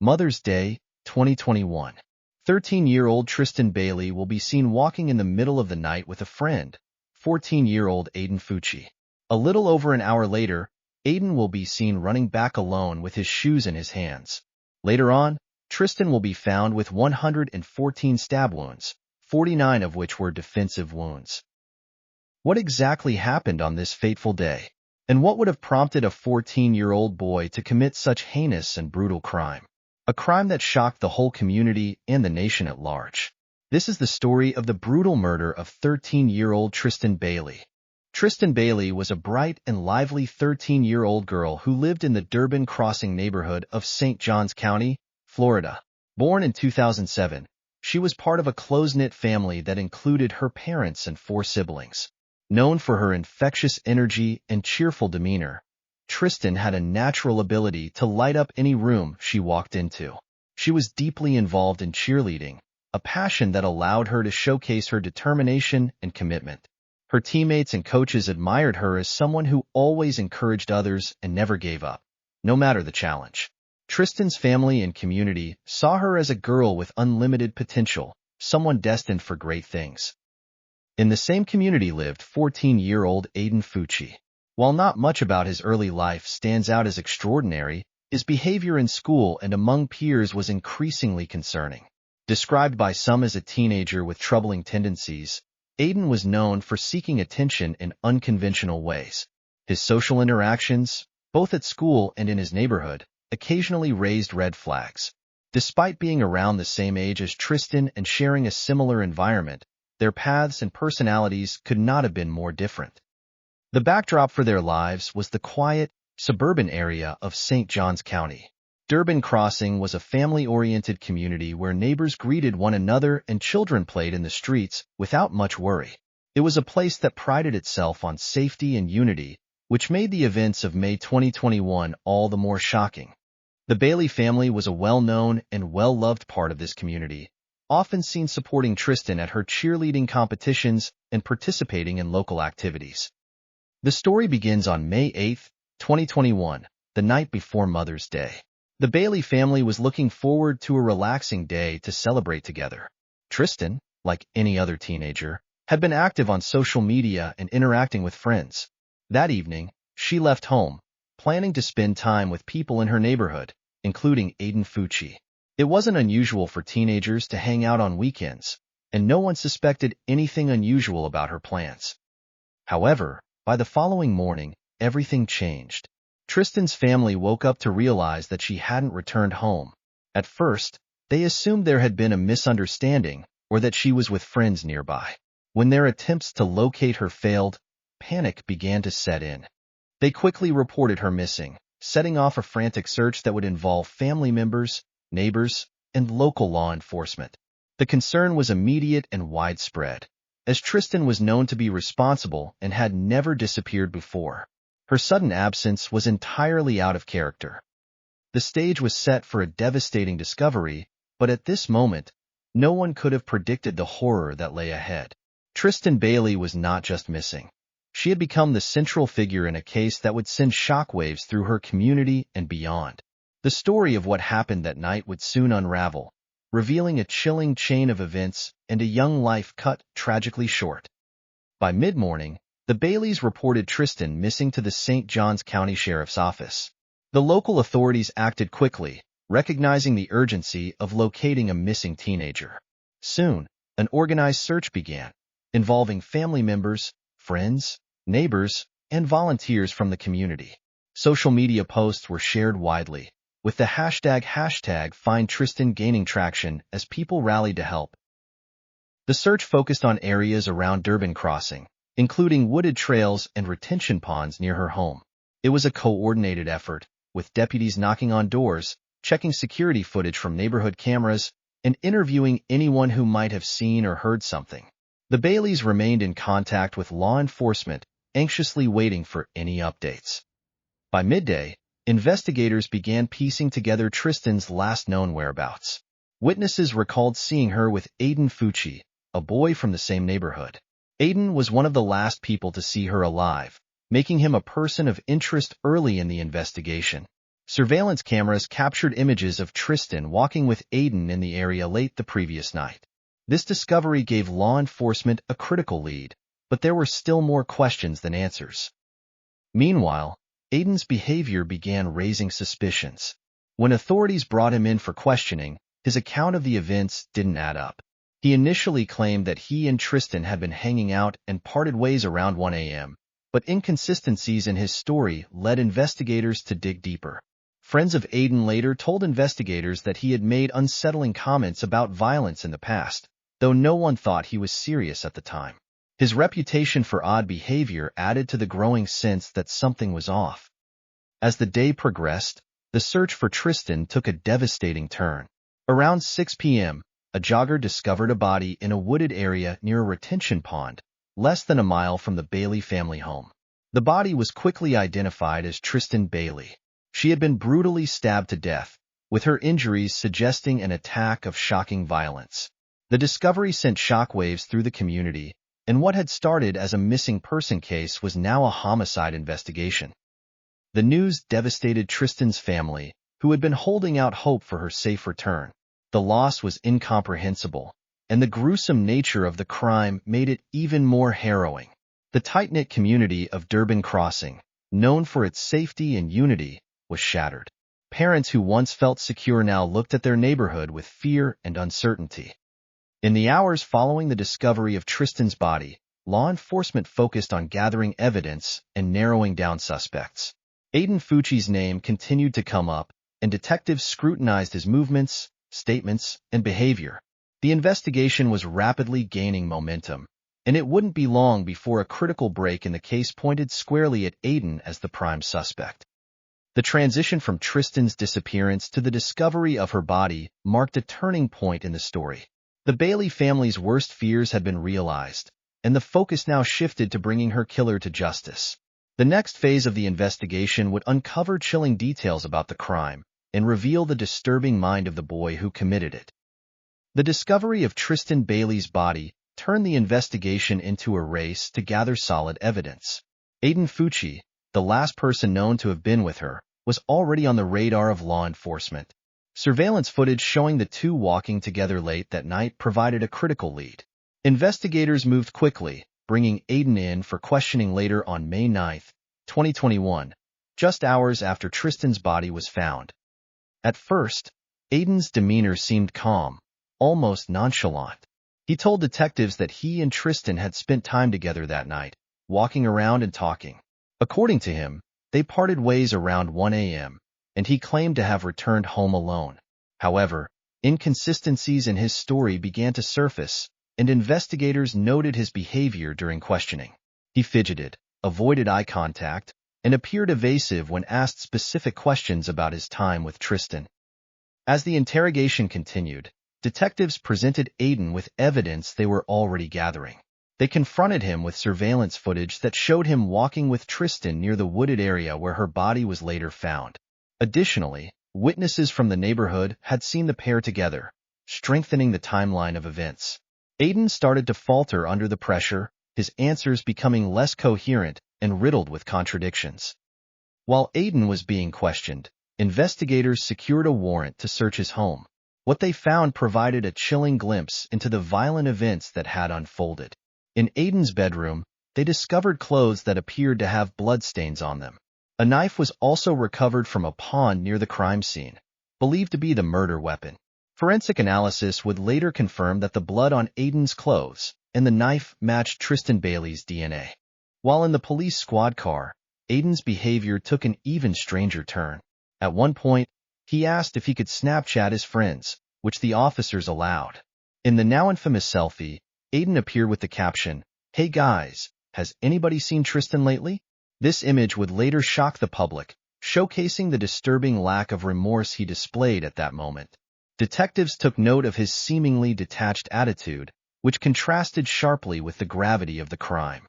Mother's Day, 2021. 13-year-old Tristyn Bailey will be seen walking in the middle of the night with a friend, 14-year-old Aiden Fucci. A little over an hour later, Aiden will be seen running back alone with his shoes in his hands. Later on, Tristyn will be found with 114 stab wounds, 49 of which were defensive wounds. What exactly happened on this fateful day? And what would have prompted a 14-year-old boy to commit such heinous and brutal crime? A crime that shocked the whole community and the nation at large. This is the story of the brutal murder of 13-year-old Tristyn Bailey. Tristyn Bailey was a bright and lively 13-year-old girl who lived in the Durbin Crossing neighborhood of St. Johns County, Florida. Born in 2007, she was part of a close-knit family that included her parents and 4 siblings. Known for her infectious energy and cheerful demeanor, Tristyn had a natural ability to light up any room she walked into. She was deeply involved in cheerleading, a passion that allowed her to showcase her determination and commitment. Her teammates and coaches admired her as someone who always encouraged others and never gave up, no matter the challenge. Tristyn's family and community saw her as a girl with unlimited potential, someone destined for great things. In the same community lived 14-year-old Aiden Fucci. While not much about his early life stands out as extraordinary, his behavior in school and among peers was increasingly concerning. Described by some as a teenager with troubling tendencies, Aiden was known for seeking attention in unconventional ways. His social interactions, both at school and in his neighborhood, occasionally raised red flags. Despite being around the same age as Tristyn and sharing a similar environment, their paths and personalities could not have been more different. The backdrop for their lives was the quiet, suburban area of St. Johns County. Durbin Crossing was a family-oriented community where neighbors greeted one another and children played in the streets without much worry. It was a place that prided itself on safety and unity, which made the events of May 2021 all the more shocking. The Bailey family was a well-known and well-loved part of this community, often seen supporting Tristyn at her cheerleading competitions and participating in local activities. The story begins on May 8, 2021, the night before Mother's Day. The Bailey family was looking forward to a relaxing day to celebrate together. Tristyn, like any other teenager, had been active on social media and interacting with friends. That evening, she left home, planning to spend time with people in her neighborhood, including Aiden Fucci. It wasn't unusual for teenagers to hang out on weekends, and no one suspected anything unusual about her plans. However, by the following morning, everything changed. Tristyn's family woke up to realize that she hadn't returned home. At first, they assumed there had been a misunderstanding or that she was with friends nearby. When their attempts to locate her failed, panic began to set in. They quickly reported her missing, setting off a frantic search that would involve family members, neighbors, and local law enforcement. The concern was immediate and widespread, as Tristyn was known to be responsible and had never disappeared before. Her sudden absence was entirely out of character. The stage was set for a devastating discovery, but at this moment, no one could have predicted the horror that lay ahead. Tristyn Bailey was not just missing. She had become the central figure in a case that would send shockwaves through her community and beyond. The story of what happened that night would soon unravel, revealing a chilling chain of events and a young life cut tragically short. By mid-morning, the Baileys reported Tristyn missing to the St. Johns County Sheriff's Office. The local authorities acted quickly, recognizing the urgency of locating a missing teenager. Soon, an organized search began, involving family members, friends, neighbors, and volunteers from the community. Social media posts were shared widely, with the hashtag #FindTristyn gaining traction as people rallied to help. The search focused on areas around Durbin Crossing, including wooded trails and retention ponds near her home. It was a coordinated effort, with deputies knocking on doors, checking security footage from neighborhood cameras, and interviewing anyone who might have seen or heard something. The Baileys remained in contact with law enforcement, anxiously waiting for any updates. By midday, investigators began piecing together Tristyn's last known whereabouts. Witnesses recalled seeing her with Aiden Fucci, a boy from the same neighborhood. Aiden was one of the last people to see her alive, making him a person of interest early in the investigation. Surveillance cameras captured images of Tristyn walking with Aiden in the area late the previous night. This discovery gave law enforcement a critical lead, but there were still more questions than answers. Meanwhile, Aiden's behavior began raising suspicions. When authorities brought him in for questioning, his account of the events didn't add up. He initially claimed that he and Tristyn had been hanging out and parted ways around 1 a.m., but inconsistencies in his story led investigators to dig deeper. Friends of Aiden later told investigators that he had made unsettling comments about violence in the past, though no one thought he was serious at the time. His reputation for odd behavior added to the growing sense that something was off. As the day progressed, the search for Tristyn took a devastating turn. Around 6 p.m., a jogger discovered a body in a wooded area near a retention pond, less than a mile from the Bailey family home. The body was quickly identified as Tristyn Bailey. She had been brutally stabbed to death, with her injuries suggesting an attack of shocking violence. The discovery sent shockwaves through the community, and what had started as a missing person case was now a homicide investigation. The news devastated Tristyn's family, who had been holding out hope for her safe return. The loss was incomprehensible, and the gruesome nature of the crime made it even more harrowing. The tight-knit community of Durban Crossing, known for its safety and unity, was shattered. Parents who once felt secure now looked at their neighborhood with fear and uncertainty. In the hours following the discovery of Tristyn's body, law enforcement focused on gathering evidence and narrowing down suspects. Aiden Fucci's name continued to come up, and detectives scrutinized his movements, statements, and behavior. The investigation was rapidly gaining momentum, and it wouldn't be long before a critical break in the case pointed squarely at Aiden as the prime suspect. The transition from Tristyn's disappearance to the discovery of her body marked a turning point in the story. The Bailey family's worst fears had been realized, and the focus now shifted to bringing her killer to justice. The next phase of the investigation would uncover chilling details about the crime and reveal the disturbing mind of the boy who committed it. The discovery of Tristyn Bailey's body turned the investigation into a race to gather solid evidence. Aiden Fucci, the last person known to have been with her, was already on the radar of law enforcement. Surveillance footage showing the two walking together late that night provided a critical lead. Investigators moved quickly, bringing Aiden in for questioning later on May 9, 2021, just hours after Tristyn's body was found. At first, Aiden's demeanor seemed calm, almost nonchalant. He told detectives that he and Tristyn had spent time together that night, walking around and talking. According to him, they parted ways around 1 a.m., and he claimed to have returned home alone. However, inconsistencies in his story began to surface, and investigators noted his behavior during questioning. He fidgeted, avoided eye contact, and appeared evasive when asked specific questions about his time with Tristyn. As the interrogation continued, detectives presented Aiden with evidence they were already gathering. They confronted him with surveillance footage that showed him walking with Tristyn near the wooded area where her body was later found. Additionally, witnesses from the neighborhood had seen the pair together, strengthening the timeline of events. Aiden started to falter under the pressure, his answers becoming less coherent and riddled with contradictions. While Aiden was being questioned, investigators secured a warrant to search his home. What they found provided a chilling glimpse into the violent events that had unfolded. In Aiden's bedroom, they discovered clothes that appeared to have bloodstains on them. A knife was also recovered from a pond near the crime scene, believed to be the murder weapon. Forensic analysis would later confirm that the blood on Aiden's clothes and the knife matched Tristyn Bailey's DNA. While in the police squad car, Aiden's behavior took an even stranger turn. At one point, he asked if he could Snapchat his friends, which the officers allowed. In the now infamous selfie, Aiden appeared with the caption, "Hey guys, has anybody seen Tristyn lately?" This image would later shock the public, showcasing the disturbing lack of remorse he displayed at that moment. Detectives took note of his seemingly detached attitude, which contrasted sharply with the gravity of the crime.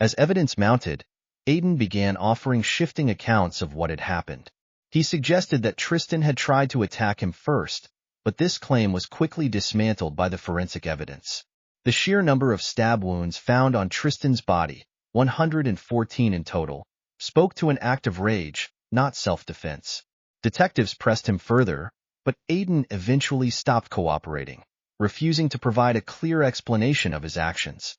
As evidence mounted, Aiden began offering shifting accounts of what had happened. He suggested that Tristyn had tried to attack him first, but this claim was quickly dismantled by the forensic evidence. The sheer number of stab wounds found on Tristyn's body, 114 in total, spoke to an act of rage, not self-defense. Detectives pressed him further, but Aiden eventually stopped cooperating, refusing to provide a clear explanation of his actions.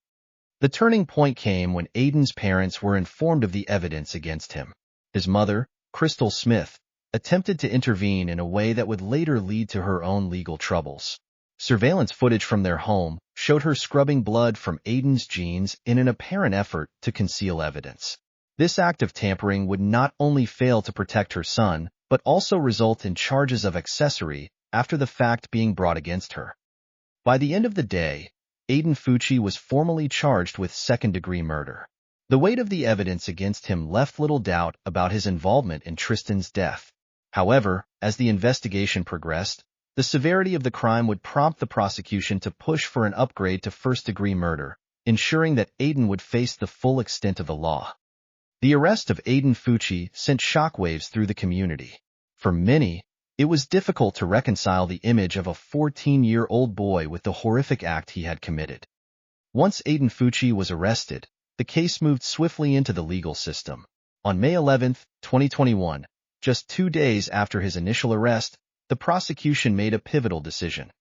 The turning point came when Aiden's parents were informed of the evidence against him. His mother, Crystal Smith, attempted to intervene in a way that would later lead to her own legal troubles. Surveillance footage from their home showed her scrubbing blood from Aiden's jeans in an apparent effort to conceal evidence. This act of tampering would not only fail to protect her son, but also result in charges of accessory after the fact being brought against her. By the end of the day, Aiden Fucci was formally charged with second-degree murder. The weight of the evidence against him left little doubt about his involvement in Tristyn's death. However, as the investigation progressed, the severity of the crime would prompt the prosecution to push for an upgrade to first-degree murder, ensuring that Aiden would face the full extent of the law. The arrest of Aiden Fucci sent shockwaves through the community. For many, it was difficult to reconcile the image of a 14-year-old boy with the horrific act he had committed. Once Aiden Fucci was arrested, the case moved swiftly into the legal system. On May 11, 2021, just 2 days after his initial arrest, the prosecution made a pivotal decision.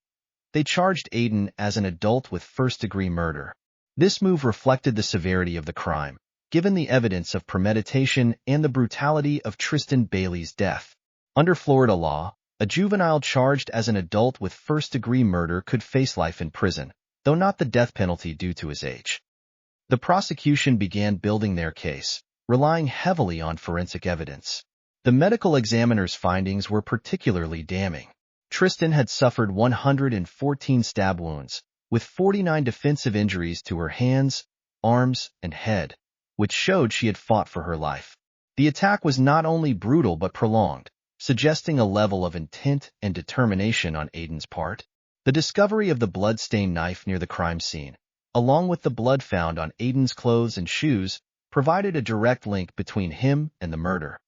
They charged Aiden as an adult with first-degree murder. This move reflected the severity of the crime, given the evidence of premeditation and the brutality of Tristyn Bailey's death. Under Florida law, a juvenile charged as an adult with first-degree murder could face life in prison, though not the death penalty due to his age. The prosecution began building their case, relying heavily on forensic evidence. The medical examiner's findings were particularly damning. Tristyn had suffered 114 stab wounds, with 49 defensive injuries to her hands, arms, and head, which showed she had fought for her life. The attack was not only brutal but prolonged, suggesting a level of intent and determination on Aiden's part. The discovery of the blood-stained knife near the crime scene, along with the blood found on Aiden's clothes and shoes, provided a direct link between him and the murder.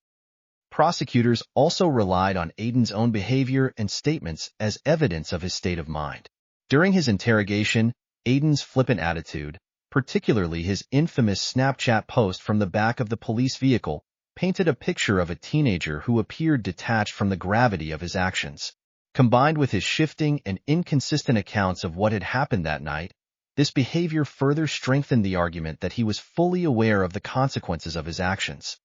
Prosecutors also relied on Aiden's own behavior and statements as evidence of his state of mind. During his interrogation, Aiden's flippant attitude, particularly his infamous Snapchat post from the back of the police vehicle, painted a picture of a teenager who appeared detached from the gravity of his actions. Combined with his shifting and inconsistent accounts of what had happened that night, this behavior further strengthened the argument that he was fully aware of the consequences of his actions.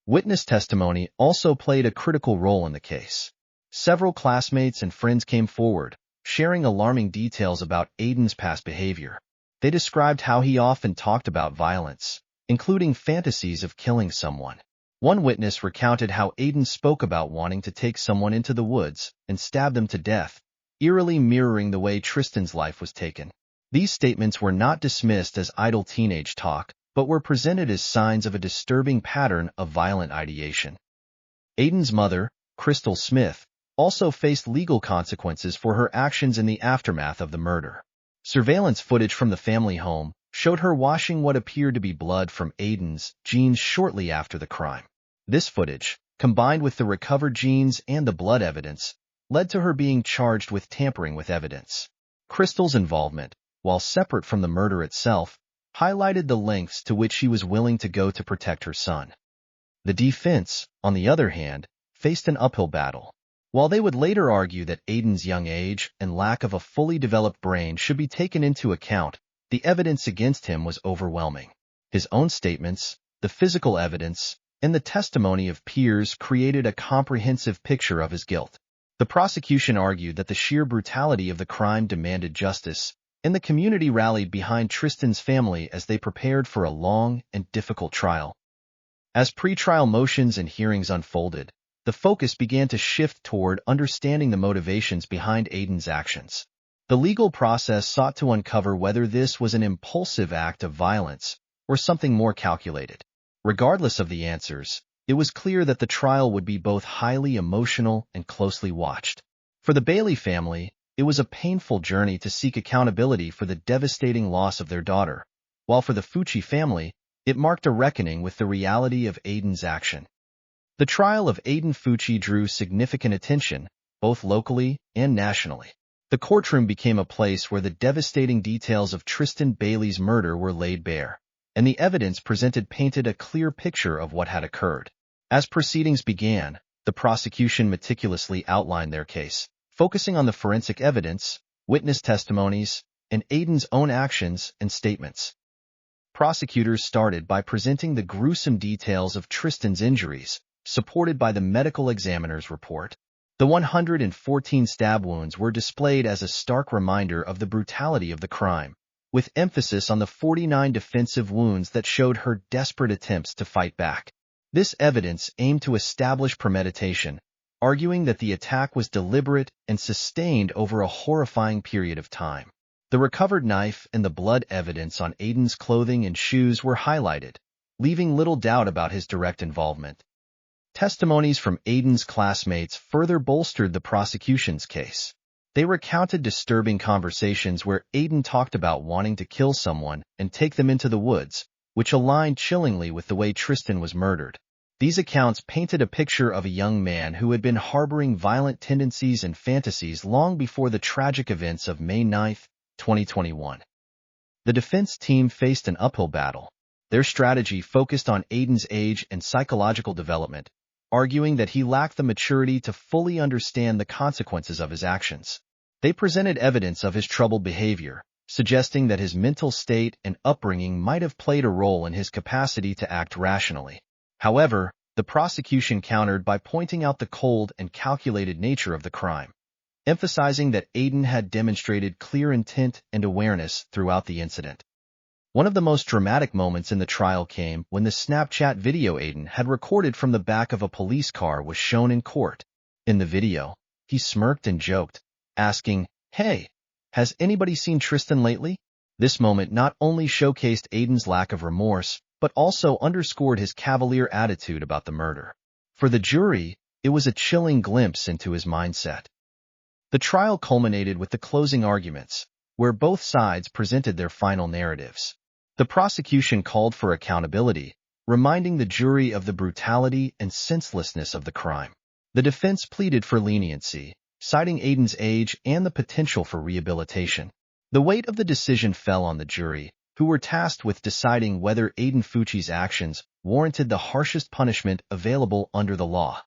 Witness testimony also played a critical role in the case. Several classmates and friends came forward, sharing alarming details about Aiden's past behavior. They described how he often talked about violence, including fantasies of killing someone. One witness recounted how Aiden spoke about wanting to take someone into the woods and stab them to death, eerily mirroring the way Tristyn's life was taken. These statements were not dismissed as idle teenage talk, but were presented as signs of a disturbing pattern of violent ideation. Aiden's mother, Crystal Smith, also faced legal consequences for her actions in the aftermath of the murder. Surveillance footage from the family home showed her washing what appeared to be blood from Aiden's jeans shortly after the crime. This footage, combined with the recovered jeans and the blood evidence, led to her being charged with tampering with evidence. Crystal's involvement, while separate from the murder itself, highlighted the lengths to which she was willing to go to protect her son. The defense, on the other hand, faced an uphill battle. While they would later argue that Aiden's young age and lack of a fully developed brain should be taken into account, the evidence against him was overwhelming. His own statements, the physical evidence, and the testimony of peers created a comprehensive picture of his guilt. The prosecution argued that the sheer brutality of the crime demanded justice, and the community rallied behind Tristyn's family as they prepared for a long and difficult trial. As pre-trial motions and hearings unfolded, the focus began to shift toward understanding the motivations behind Aiden's actions. The legal process sought to uncover whether this was an impulsive act of violence or something more calculated. Regardless of the answers, it was clear that the trial would be both highly emotional and closely watched. For the Bailey family, it was a painful journey to seek accountability for the devastating loss of their daughter, while for the Fucci family, it marked a reckoning with the reality of Aiden's action. The trial of Aiden Fucci drew significant attention, both locally and nationally. The courtroom became a place where the devastating details of Tristyn Bailey's murder were laid bare, and the evidence presented painted a clear picture of what had occurred. As proceedings began, The prosecution meticulously outlined their case, focusing on the forensic evidence, witness testimonies, and Aiden's own actions and statements. Prosecutors started by presenting the gruesome details of Tristyn's injuries, supported by the medical examiner's report. The 114 stab wounds were displayed as a stark reminder of the brutality of the crime, with emphasis on the 49 defensive wounds that showed her desperate attempts to fight back. This evidence aimed to establish premeditation, arguing that the attack was deliberate and sustained over a horrifying period of time. The recovered knife and the blood evidence on Aiden's clothing and shoes were highlighted, leaving little doubt about his direct involvement. Testimonies from Aiden's classmates further bolstered the prosecution's case. They recounted disturbing conversations where Aiden talked about wanting to kill someone and take them into the woods, which aligned chillingly with the way Tristyn was murdered. These accounts painted a picture of a young man who had been harboring violent tendencies and fantasies long before the tragic events of May 9, 2021. The defense team faced an uphill battle. Their strategy focused on Aiden's age and psychological development, arguing that he lacked the maturity to fully understand the consequences of his actions. They presented evidence of his troubled behavior, suggesting that his mental state and upbringing might have played a role in his capacity to act rationally. However, the prosecution countered by pointing out the cold and calculated nature of the crime, emphasizing that Aiden had demonstrated clear intent and awareness throughout the incident. One of the most dramatic moments in the trial came when the Snapchat video Aiden had recorded from the back of a police car was shown in court. In the video, he smirked and joked, asking, "Hey, has anybody seen Tristyn lately?" This moment not only showcased Aiden's lack of remorse, but also underscored his cavalier attitude about the murder. For the jury, it was a chilling glimpse into his mindset. The trial culminated with the closing arguments, where both sides presented their final narratives. The prosecution called for accountability, reminding the jury of the brutality and senselessness of the crime. The defense pleaded for leniency, citing Aiden's age and the potential for rehabilitation. The weight of the decision fell on the jury, who were tasked with deciding whether Aiden Fucci's actions warranted the harshest punishment available under the law.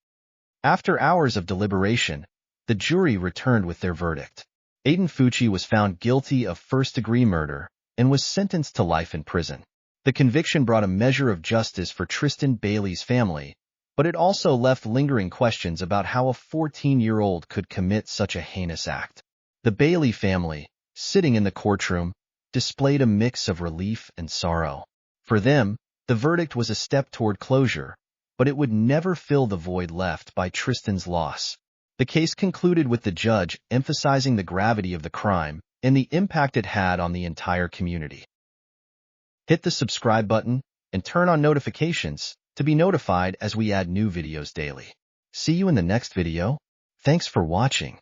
After hours of deliberation, the jury returned with their verdict. Aiden Fucci was found guilty of first-degree murder and was sentenced to life in prison. The conviction brought a measure of justice for Tristyn Bailey's family, but it also left lingering questions about how a 14-year-old could commit such a heinous act. The Bailey family, sitting in the courtroom, displayed a mix of relief and sorrow. For them, the verdict was a step toward closure, but it would never fill the void left by Tristyn's loss. The case concluded with the judge emphasizing the gravity of the crime and the impact it had on the entire community. Hit the subscribe button and turn on notifications to be notified as we add new videos daily. See you in the next video. Thanks for watching.